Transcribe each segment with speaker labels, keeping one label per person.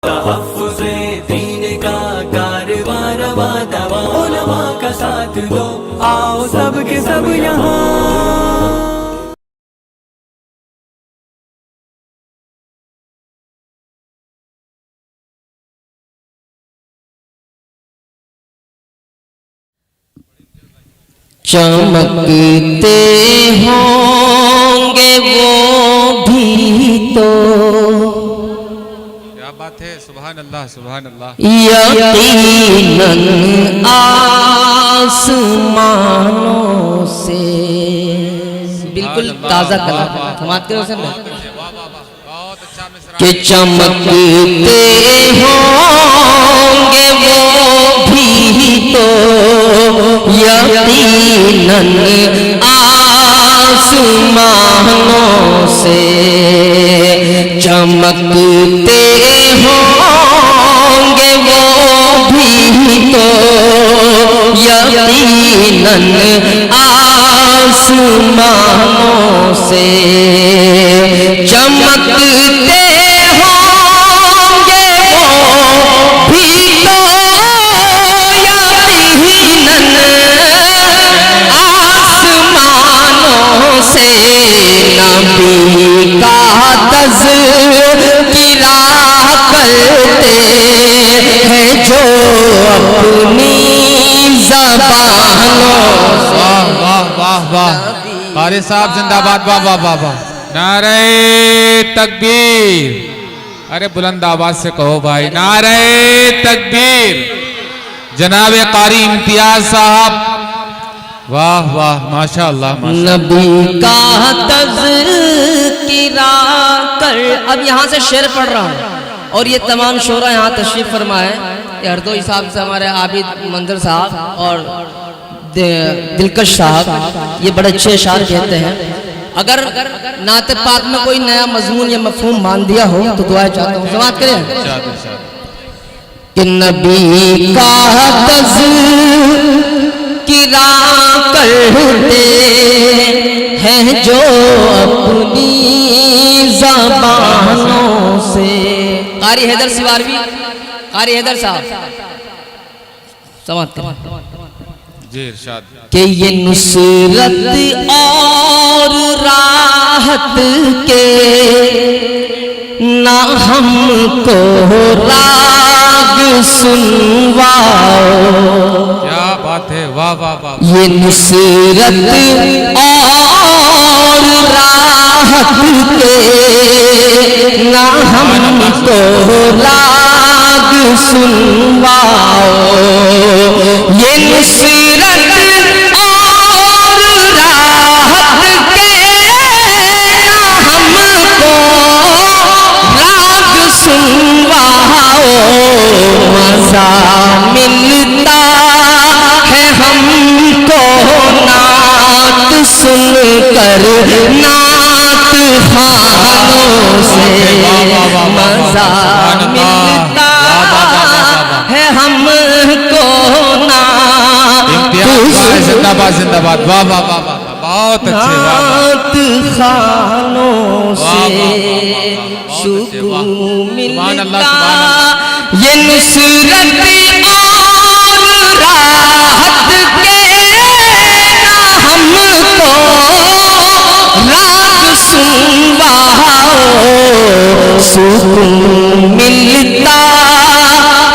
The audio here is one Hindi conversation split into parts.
Speaker 1: तहफ़्फ़ुज़े दीन का कारवां रवा दवा, उलमा का साथ दो, आओ सब के सब यहाँ।
Speaker 2: चमकते होंगे वो भी तो,
Speaker 3: क्या बात है, सुभान अल्लाह सुभान अल्लाह।
Speaker 2: यकीनन आसमानों से, बिल्कुल ताजा कलाम समाप्त करो सर। कि चमकते होंगे वो भी तो, यकीनन आसमानों से, चमकते होंगे वो भी तो, यकीनन आसमानों से, चमकते होंगे वो भी तो, यकीनन आसमानों से, नबी का तज़किरा करते हैं जो अपनी ज़बानों से।
Speaker 3: वाह वाह वाह वाह, कारी साहब जिंदाबाद, वाह वाह वाह वाह, नारे तकबीर। अरे बुलंद आवाज से कहो भाई, नारे तकबीर। जनाबे कारी इम्तियाज साहब, वाह वाह माशाअल्लाह माशाअल्लाह।
Speaker 2: नबी का तज़किरा कर, अब यहाँ से शेर पढ़ रहा हूँ और ये तमाम शोरा यहाँ तशरीफ फरमाए। ये हरदोई साहब से हमारे आबिद मंजर साहब और दिलकश साहब, ये बड़े अच्छे अशार कहते हैं। अगर नाते पाक में कोई नया मजमून या मफहूम मान दिया हो तो दुआ चाहता हूँ, समाप्त करें। कि नबी का तज़किरा करते हैं जो अपनी ज़बानों से। कारी हैदर सिवारवी, कारी हैदर साहब समाप्त करें।
Speaker 3: जी इरशाद।
Speaker 2: कि ये नुसरत और राहत के ना हमको राग सुनवाओ।
Speaker 3: क्या बात है, वाह वाह वाह।
Speaker 2: ये नुसरत और राहत के ना हमको राग सुनवाओ। ये नुसरत और राहत के ना हमको राग सुनवाओ। मज़ा मिलता है हमको नात सुनकर नात खानों से। मज़ा मिलता है हमको नात
Speaker 3: जिंदाबाद जिंदाबाद, वाह वाह वाह वाह, बहुत अच्छे,
Speaker 2: नात खानों से सुकून मिलता। ये नुसरत और राहत के ना हमको राग सुनवाओ। सुकून मिलता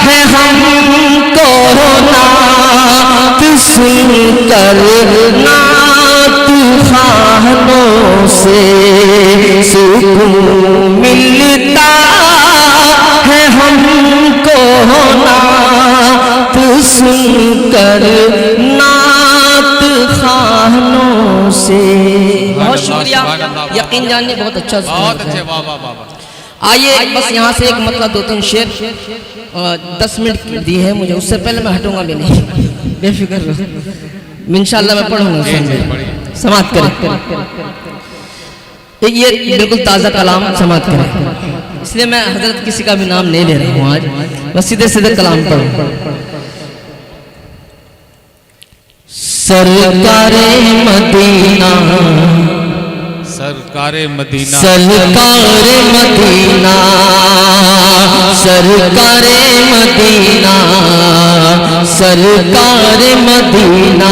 Speaker 2: है हमको नात सुनकर नात खानों से। सुकून मिलता है हमको नात सुनकर नात खानों से। बहुत शुक्रिया, यकीन जानिए बहुत अच्छा,
Speaker 3: बहुत अच्छे, वाह वाह वाह वाह।
Speaker 2: आइए बस यहाँ से एक मतलब दो तीन शेर 10 मिनट दिए हैं मुझे, उससे पहले मैं हटूंगा भी नहीं, बेफिक्र रहो, इंशाल्लाह मैं पढ़ूंगा। समाप्त करें, ये बिल्कुल ताज़ा कलाम समाप्त करें, इसलिए मैं हजरत किसी का भी नाम नहीं ले रहा हूँ आज, बस सीधे सीधे कलाम पढ़ूँ। सरकारे मदीना
Speaker 3: सरकारे मदीना,
Speaker 2: सरकारे मदीना, सरकारे मदीना, सरकारे मदीना,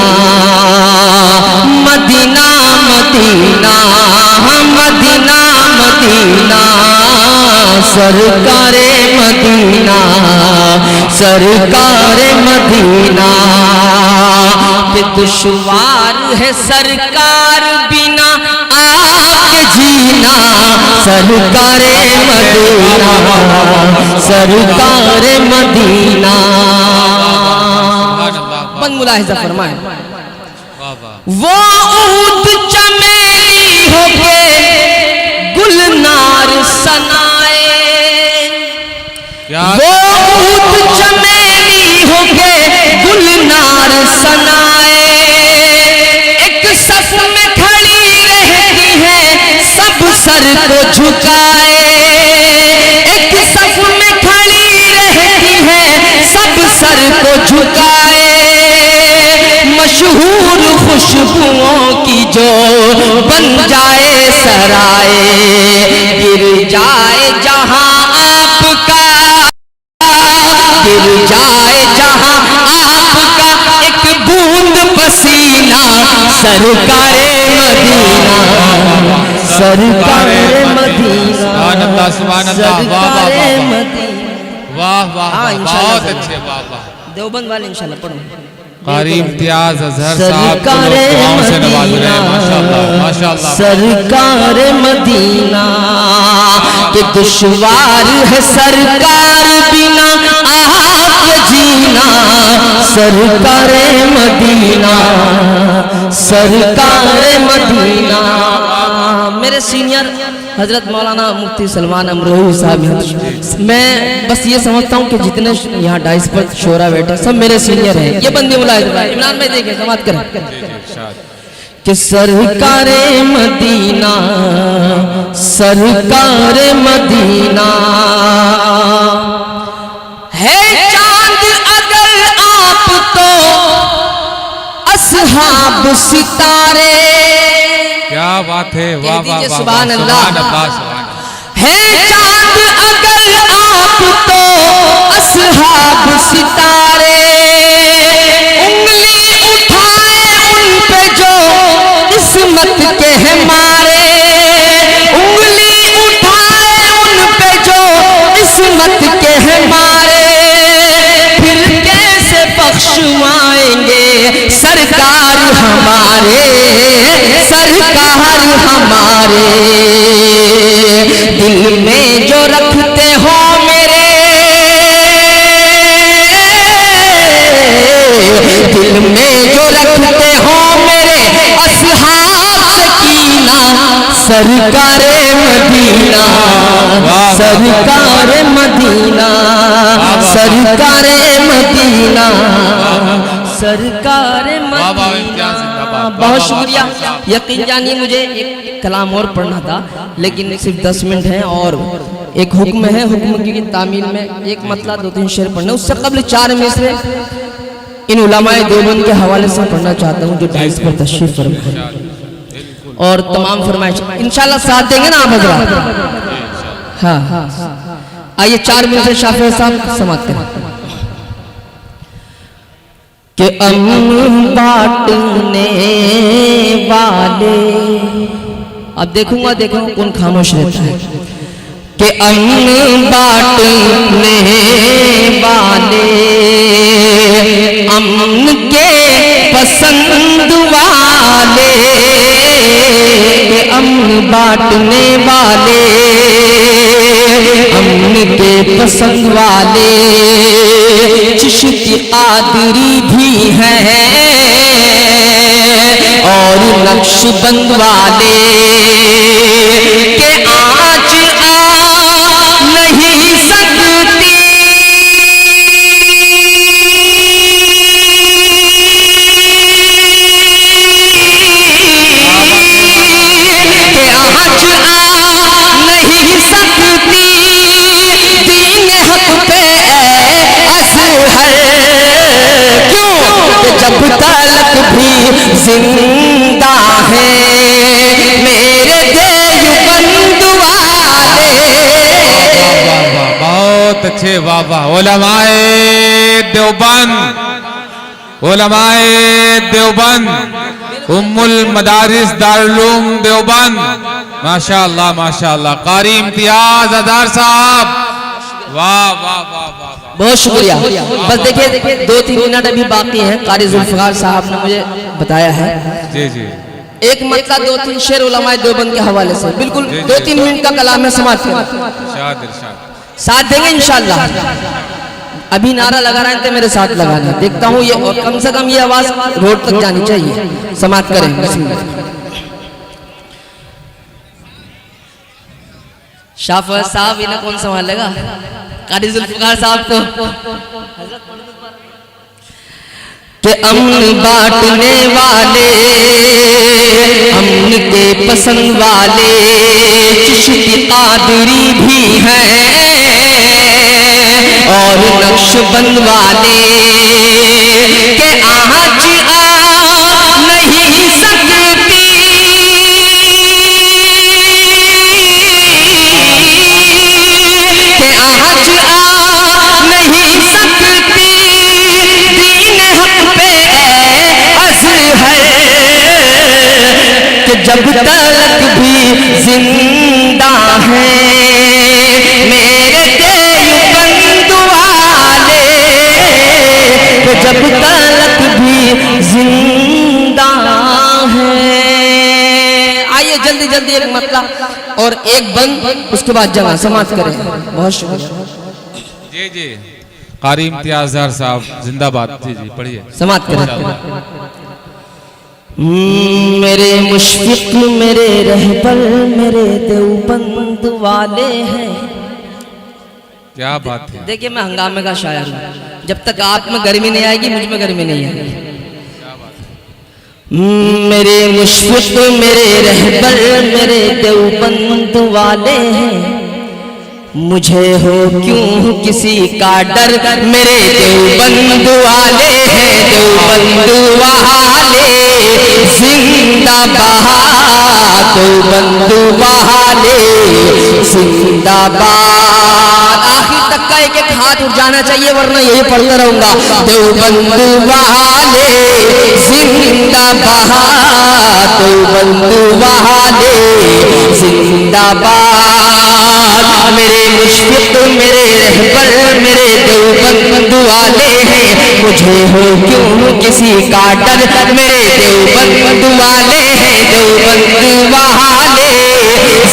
Speaker 2: मदीना मदीना, मदीना मदीना, सरकारे मदीना, सरकारे मदीना। पे दुश्वार है सरकार बिना आके जीना, सरकारे मदीना, सरकारे मदीना। बंद मुलाहिजा फरमाए, वो ऊद चमेली हो के गुलनार सनाए, वो ऊद चमेली हो के गुलनार सनाए, एक सफ में खड़ी रहती है सब सर को झुकाए, एक सफ में खड़ी रहती है सब सर को झुकाए, मशहूर खुशबुओं की जो बन जाए सराय, गिर जाए जहां आपका, गिर जाए जहां आपका एक बूंद पसीना, सरकारे मदीना, सरकारे मदीना, सरकारे मदीना।
Speaker 3: वाह वाह, बहुत अच्छे, वाह वाह।
Speaker 2: देवबंद वाले इंशाल्लाह पढ़ो।
Speaker 3: कारी इम्तियाज अजहर साहब को दुआओं से नवाज रहे हैं, माशाअल्लाह माशाअल्लाह।
Speaker 2: सरकारे मदीना के दुश्वार है सरकार बिना आपके जीना, सरकारे मदीना, सरकारे मदीना। मेरे सीनियर हजरत मौलाना मुफ्ती सलमान अमरोही साहब, मैं बस ये समझता हूँ कि जितने यहाँ डाइस पर शोरा बैठे सब मेरे सीनियर हैं। ये बंदी मुलाहिजा इमरान में देखे समाप्त करें कि सरकारे मदीना, सरकारे मदीना है चांद अगर आप तो असहाब सितारे।
Speaker 3: क्या बात है, वाह वाह वाह,
Speaker 2: सुभान अल्लाह। है चांद अगर आप तो असहाब सितारे, उंगली उठाए उन पे जो किस्मत के हैं मारे, उंगली उठाए उन पे जो किस्मत के हैं मारे, फिर कैसे बख्शवाएंगे सरकार हमारे, सरकार हमारे। दिल में जो रखते हो मेरे, दिल में जो रखते हो मेरे असहाब सकीना, सरकारे मदीना, सरकारे मदीना, सरकारे मदीना, सरकारे मदीना। बहुत शुक्रिया। यकीन जानिए मुझे एक कलाम और पढ़ना था लेकिन सिर्फ 10 मिनट हैं और एक हुक्म है, हुक्म की तामील में एक मतला 2-3 शेर पढ़ना। उससे कबल 4 मिसरे इन उलमाए देवबंद के हवाले से पढ़ना चाहता हूँ जो डाइस पर तशरीफ फरमा और तमाम फरमाइश इंशाल्लाह साथ देंगे ना आप हजरात। हाँ आइए 4 मिसरे शाफी साहब समाप्त करें कि अमन बांटने वाले, अब देखूंगा कौन खामोश रहता है कि अमन बांटने वाले, अमन के पसंद वाले, अमन बांटने वाले, अमन के पसंद वाले, चिश्ती कादरी भी हैं और नक्शबंद वाले के आज आ नहीं सकती, के आज आ नहीं सकती दीन हक पे क्यों जब तलक भी जिंदा है मेरे
Speaker 3: अच्छे, वाह वाह। उलमाए देवबंद, उलमाए देवबंद, उम्मुल मदारिस दारुल देवबंद, माशाअल्लाह माशाअल्लाह। कारी इम्तियाज अज़हर साहब, वाह वाह वाह वाह।
Speaker 2: बहुत शुक्रिया। बस देखिए 2-3 मिनट अभी बाकी हैं। कारी जुल्फ़िकार साहब ने मुझे बताया है।
Speaker 3: जी जी।
Speaker 2: एक मतलब 2-3 शेर उलमाए देवबंद के हवाले से बिल्कुल 2-3 मिनट का कलाम है, समाज के साथ देंगे इंशाअल्लाह। अभी नारा लगा रहे थे, मेरे साथ लगाना। देखता हूँ ये, और कम से कम ये आवाज रोड तक जानी चाहिए। समाप्त करें। शाह फैज साहब इन्हें कौन संभालेगा? कारी जुल्फ़िकार साहब को के अमन बांटने वाले, अमन के पसंद वाले चिश्ती कादरी भी हैं और नक्शबंद वाले के आज आ नहीं सकती, के आज आ नहीं सकती दीन हक पे अज़हर, कि जब तक भी जिंदा है मेरे देवबंद वाले, कि जब तक भी जिंदा है। आइए जल्दी जल्दी एक मतलब और एक बंद, उसके बाद जमा समाप्त करें। बहुत शुक्रिया।
Speaker 3: जी जी। कारी इम्तियाज अज़हर साहब जिंदाबाद। जी जी पढ़िए,
Speaker 2: समाप्त करें। मेरे मुशफ़िक़ मेरे रहबर मेरे देवबंद वाले हैं।
Speaker 3: क्या बात है।
Speaker 2: देखिए मैं हंगामे का शायर हूँ। जब तक आप में गर्मी नहीं आएगी, मुझ में गर्मी नहीं आएगी। मेरे मुशफ़िक़ मेरे रहबर मेरे देवबंद वाले हैं, मुझे हो क्यों किसी का डर, मेरे देवबंद वाले हैं, देवबंद वाले जिंदाबाद, देवबंद वाले जिंदाबाद। आखिर तक का एक एक हाथ उठ जाना चाहिए, वरना यही पढ़ता रहूंगा। देवबंद वाले जिंदाबाद, देवबंद वाले जिंदाबाद। मेरे मुशफ़िक़ मेरे रहबर मेरे देवबंद वाले हैं, मुझे हो क्यों किसी का डर, मेरे देवबंद वाले हैं, देवबंद वाले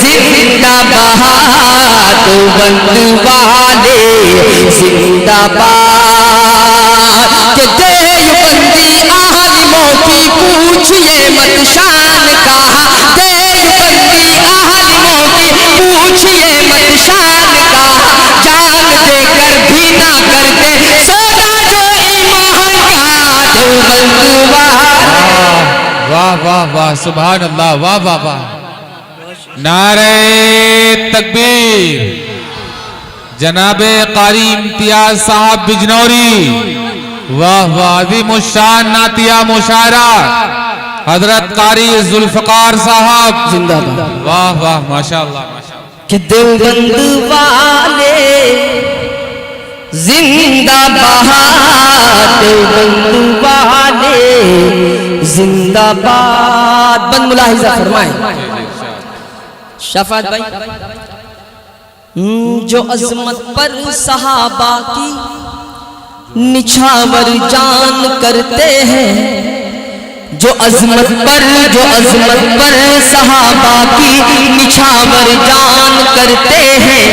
Speaker 2: जिंदाबाद, देवबंद वाले जिंदाबाद। के देवबंदी आलिमों की पूछिए मत शान का, देवबंदी आलिमों की पूछिए मत शान का, जान देकर भी ना करते सौदा जो ईमान का, देवबंद वाले।
Speaker 3: वाह वाह वाह, सुभान अल्लाह, वाह वाह वाह। नारे तकबीर। जनाबे कारी इम्तियाज साहब बिजनौरी, वाह वाह। अज़ीमुश्शान नातिया मुशायरा हजरत कारी जुल्फ़िकार साहब
Speaker 2: जिंदाबाद।
Speaker 3: वाह वाह माशाअल्लाह माशाअल्लाह।
Speaker 2: कि देवबंद वाले जिंदाबाद, देवबंद वाले जिंदाबाद। बंद मुलाहिजा फरमाए शफात भाई। जो अजमत पर सहाबा की निछावर जान करते हैं, जो अजमत पर सहाबा की निछावर जान करते हैं,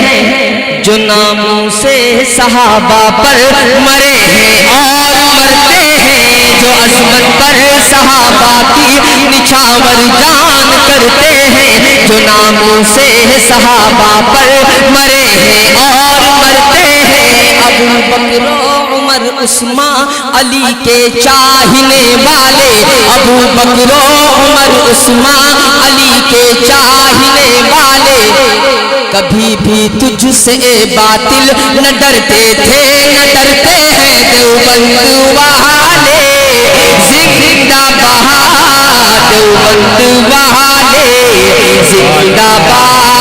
Speaker 2: जो नामों से सहाबा पर मरे हैं और मरते हैं, जो अजमत पर सहाबा की निछावर जान करते हैं, जो नामों से सहाबा पर मरे हैं और मरते हैं। अबू बकर उमर उस्मान अली के चाहने वाले, अबू बकर उमर उस्मान अली के चाहने वाले, कभी भी तुझसे बातिल न डरते थे न डरते हैं। देवबंद वाले जिंदाबाद, देवबंद वाले जिंदाबाद।